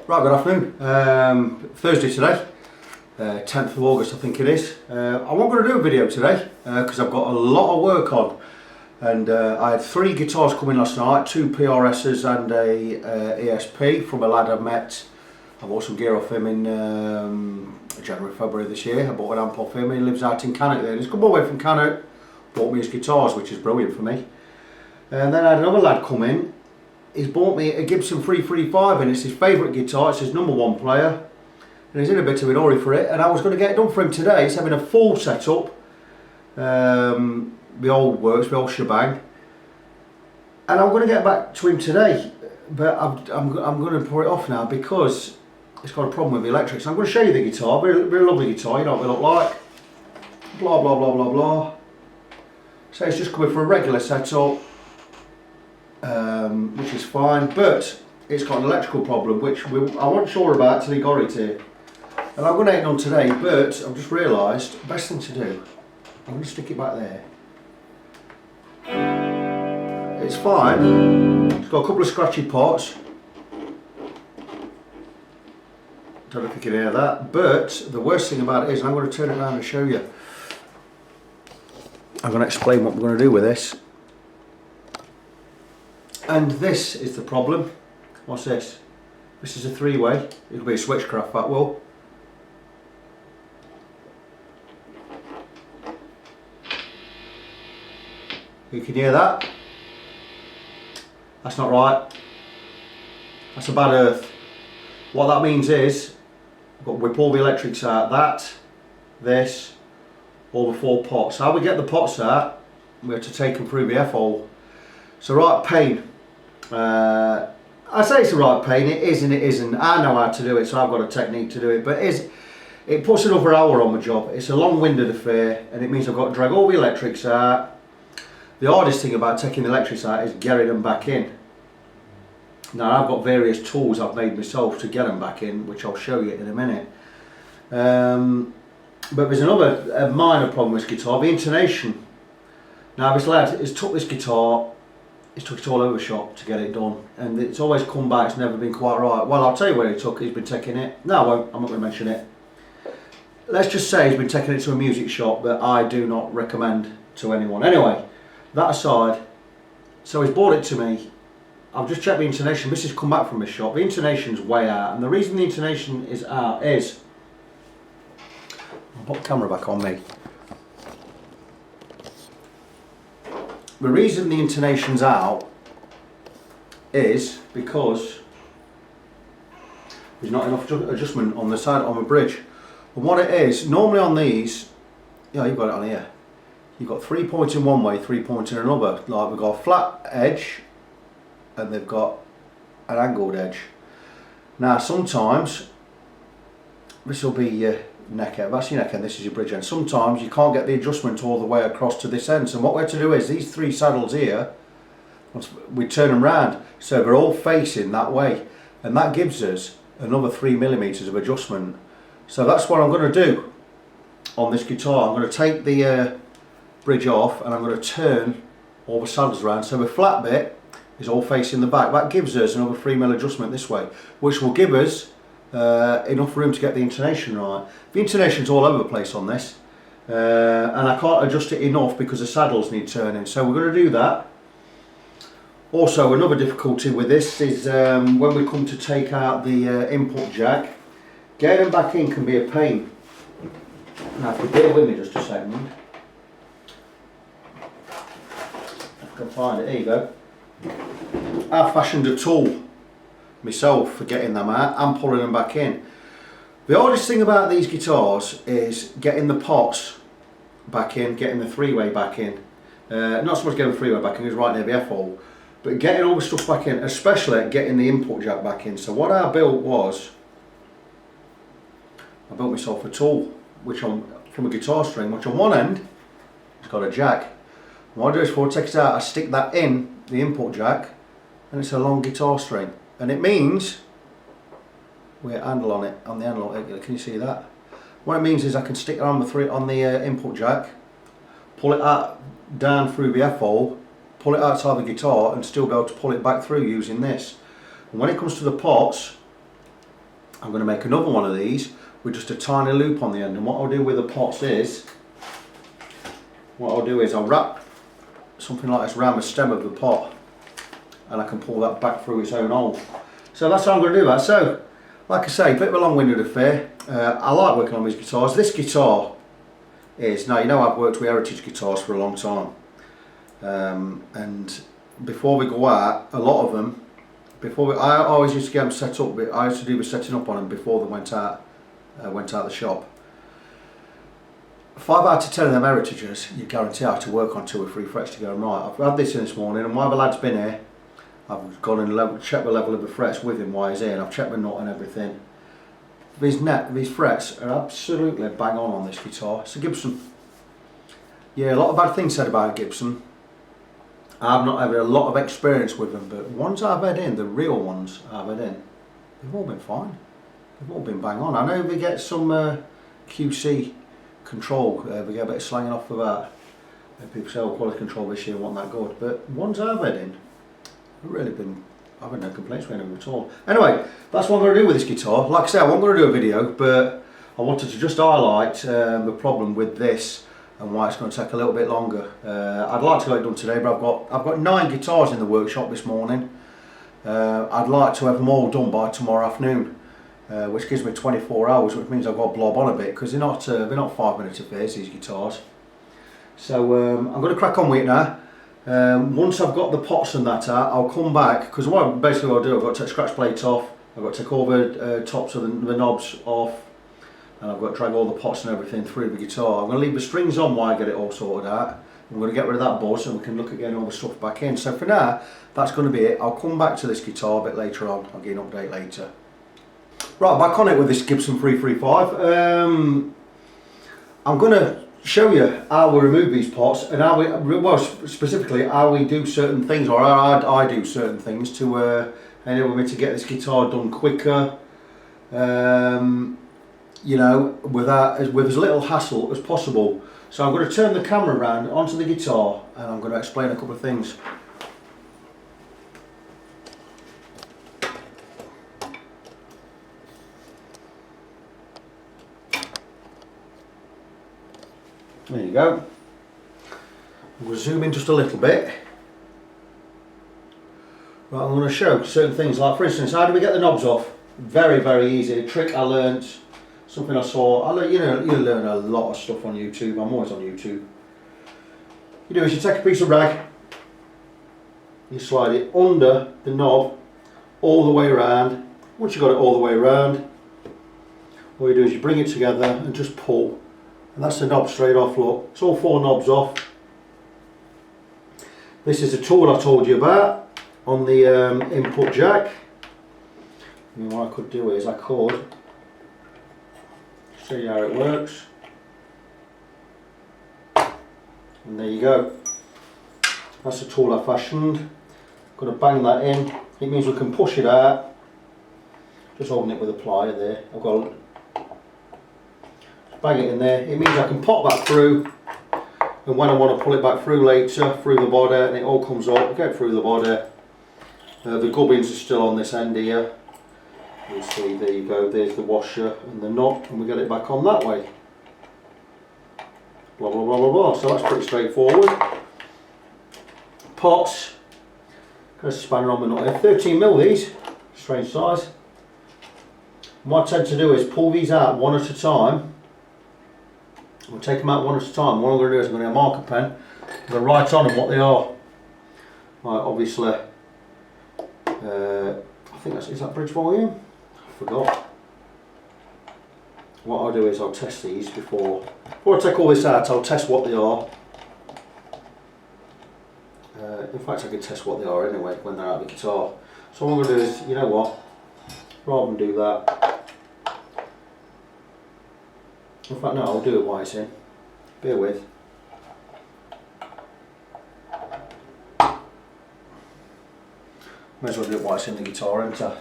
Right, good afternoon. Thursday today, 10th of August I think it is. I wasn't going to do a video today because I've got a lot of work on, and I had 3 guitars coming last night, 2 PRSs and a ESP from a lad I met. I bought some gear off him in January, February this year. I bought an amp off him. He lives out in Cannock there, and he's come away from Cannock, bought me his guitars, which is brilliant for me. And then I had another lad come in. He's bought me a Gibson ES-335 and it's his favourite guitar, it's his #1 player, and he's in a bit of a hurry for it, and I was going to get it done for him today. He's having a full setup, the old works, the old shebang, and I'm going to get back to him today, but I'm going to put it off now because it's got a problem with the electrics. I'm going to show you the guitar, very lovely guitar, you know what they look like, blah blah blah blah blah. So it's just coming for a regular setup. Which is fine, but it's got an electrical problem which I wasn't sure about till he got it here, and I'm going to get it done today, but I've just realised the best thing to do, I'm going to stick it back there. It's fine, it's got a couple of scratchy parts, don't know if you can hear that, but the worst thing about it is, and I'm going to turn it around and show you, I'm going to explain what we're going to do with this. And this is the problem. What's this? This is a 3-way. It'll be a switchcraft, that will. You can hear that? That's not right. That's a bad earth. What that means is, I've got to whip all the electrics out. That, this, all the 4 pots. How we get the pots out, we have to take them through the F-hole. It's a right pain. I say it's a right pain, it is and it isn't. I know how to do it, so I've got a technique to do it, but it puts another hour on my job. It's a long-winded affair, and it means I've got to drag all the electrics out. The hardest thing about taking the electrics out is getting them back in. Now I've got various tools I've made myself to get them back in, which I'll show you in a minute. But there's another minor problem with this guitar, the intonation. Now this lad has took this guitar, he's took it all over the shop to get it done, and it's always come back, it's never been quite right. Well, I'll tell you where he took it, he's been taking it. No, I won't, I'm not going to mention it. Let's just say he's been taking it to a music shop that I do not recommend to anyone. Anyway, that aside, so he's bought it to me. I've just checked the intonation, this has come back from his shop. The intonation's way out, and the reason the intonation is out is, I'll put the camera back on me. The reason the intonation's out is because there's not enough adjustment on the side, on the bridge. And what it is, normally on these, yeah, you've got it on here, you've got 3 points in one way, 3 points in another. Like we've got a flat edge and they've got an angled edge. Now sometimes, this will be your neck end, that's your neck end, this is your bridge end. Sometimes you can't get the adjustment all the way across to this end, so what we have to do is these 3 saddles here, once we turn them round so they're all facing that way, and that gives us another 3mm of adjustment. So that's what I'm going to do on this guitar. I'm going to take the bridge off and I'm going to turn all the saddles around so the flat bit is all facing the back. That gives us another 3mm adjustment this way, which will give us enough room to get the intonation right. The intonation's all over the place on this, and I can't adjust it enough because the saddles need turning, so we're going to do that. Also, another difficulty with this is when we come to take out the input jack, getting them back in can be a pain. Now if you bear with me just a second, if I can find it, there you go. I fashioned a tool myself for getting them out and pulling them back in. The hardest thing about these guitars is getting the pots back in, getting the 3-way back in. Not so much getting the 3-way back in, it's right near the F-hole, but getting all the stuff back in, especially getting the input jack back in. So what I built was, I built myself a tool which from a guitar string, which on one end it's got a jack. What I do is before I take it out, I stick that in the input jack, and it's a long guitar string. And it means, with a handle on it, on the handle, can you see that? What it means is I can stick it on the input jack, pull it out down through the F-hole, pull it outside the guitar and still be able to pull it back through using this. And when it comes to the pots, I'm going to make another one of these with just a tiny loop on the end, and what I'll do with the pots is, I'll wrap something like this around the stem of the pot, and I can pull that back through its own hole. So that's how I'm going to do that. So, like I say, a bit of a long-winded affair. I like working on these guitars. This guitar is, now you know I've worked with heritage guitars for a long time, and before we go out, a lot of them, I always used to get them set up, but I used to do the setting up on them before they went out the shop. 5 out of 10 of them heritages, you guarantee I have to work on 2 or 3 frets to get them right. I've had this in this morning, and while the lad's been here, I've gone and checked the level of the frets with him while he's here, and I've checked the nut and everything. These frets are absolutely bang on this guitar. It's a Gibson. Yeah, a lot of bad things said about Gibson. I've not had a lot of experience with them, but ones I've had in, the real ones I've had in, they've all been fine. They've all been bang on. I know they get some QC control, we get a bit of slanging off for that. People say, oh, quality control this year wasn't that good, but ones I've had in, have really been, I've had no complaints with them at all. Anyway, that's what I'm going to do with this guitar. Like I said, I wasn't going to do a video, but I wanted to just highlight the problem with this and why it's going to take a little bit longer. I'd like to get it done today, but I've got 9 guitars in the workshop this morning. I'd like to have them all done by tomorrow afternoon, which gives me 24 hours, which means I've got to blob on a bit, because they're not 5-minute affairs, these guitars. So I'm going to crack on with it now. Once I've got the pots and that out, I'll come back, because basically what I'll do, I've got to take scratch plates off, I've got to take all the tops of the knobs off, and I've got to drag all the pots and everything through the guitar. I'm going to leave the strings on while I get it all sorted out. I'm going to get rid of that buzz, and we can look at getting all the stuff back in. So for now, that's going to be it. I'll come back to this guitar a bit later on. I'll give you an update later. Right, back on it with this Gibson 335. I'm going to show you how we remove these pots, and how specifically how we do certain things, or how I do certain things to enable me to get this guitar done quicker, you know, with as little hassle as possible. So I'm going to turn the camera around onto the guitar, and I'm going to explain a couple of things. There you go. We'll zoom in just a little bit. Right, I'm going to show certain things, like for instance, how do we get the knobs off? Very, very easy. A trick I learnt, something I saw. You learn a lot of stuff on YouTube. I'm always on YouTube. You do is you take a piece of rag, you slide it under the knob all the way around. Once you've got it all the way around, all you do is you bring it together and just pull. And that's the knob straight off, look. It's all 4 knobs off. This is the tool I told you about on the input jack. And what I could do is I could show you how it works. And there you go. That's the tool I fashioned. Got to bang that in. It means we can push it out. Just holding it with a plier there. I've got to bang it in there. It means I can pop that through, and when I want to pull it back through later, through the body, and it all comes up, get through the body. The gubbins are still on this end here. You see, there you go, there's the washer and the nut, and we get it back on that way. Blah blah blah blah blah. So that's pretty straightforward. Pots, there's a spanner on the nut here. 13mm these, strange size. And what I tend to do is pull these out one at a time. We'll take them out one at a time. What I'm going to do is I'm going to get a marker pen. I'm going to write on them what they are. Right, obviously, I think is that bridge volume? I forgot. What I'll do is I'll test these before I take all this out. I'll test what they are. In fact, I can test what they are anyway when they're out of the guitar. So what I'm going to do is, you know what, rather than do that, in fact, no, I'll do it while it's in. Bear with. May as well do it while it's in the guitar, enter.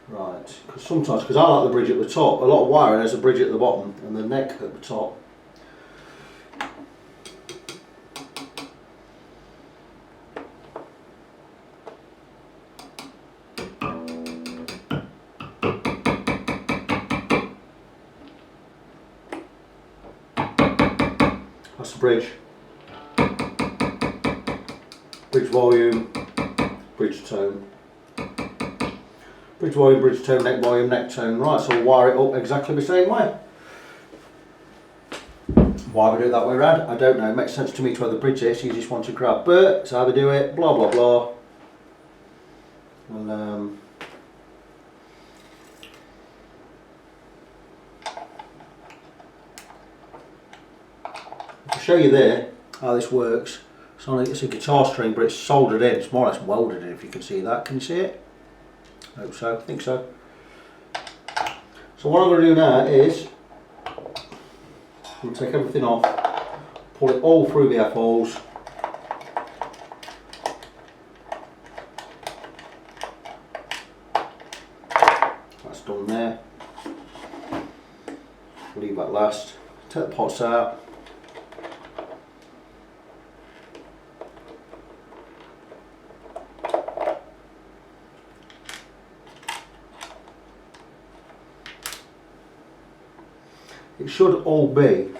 Right, because I like the bridge at the top. A lot of wiring has a bridge at the bottom and the neck at the top. That's the bridge. Bridge volume, bridge tone. Bridge volume, bridge tone, neck volume, neck tone. Right, so we'll wire it up exactly the same way. Why we do it that way around, I don't know. It makes sense to me to have the bridge here, it's the easiest one to grab. But it's how we do it, blah blah blah. And, I'll show you there how this works. It's a guitar string, but it's soldered in. It's more or less welded in, if you can see that. Can you see it? I hope so. I think so. So what I'm going to do now is I'm going to take everything off, pull it all through the F-holes. That's done there. Leave that last. Take the pots out. It should all be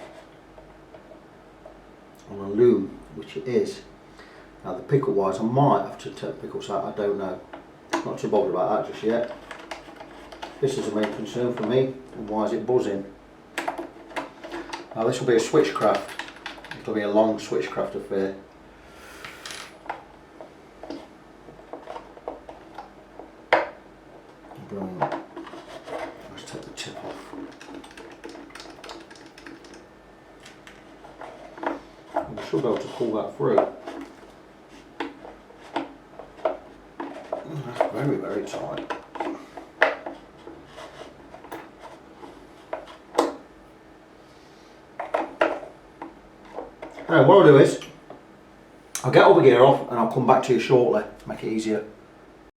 on a loom, which it is. Now the pickle wise, I might have to take the pickles out, I don't know. Not too bothered about that just yet. This is the main concern for me, and why is it buzzing? Now this will be a switchcraft. It'll be a long switchcraft affair. Brilliant. Let's take the tip off. I should be able to pull that through. That's very, very tight. Now what I'll do is, I'll get all the gear off and I'll come back to you shortly to make it easier.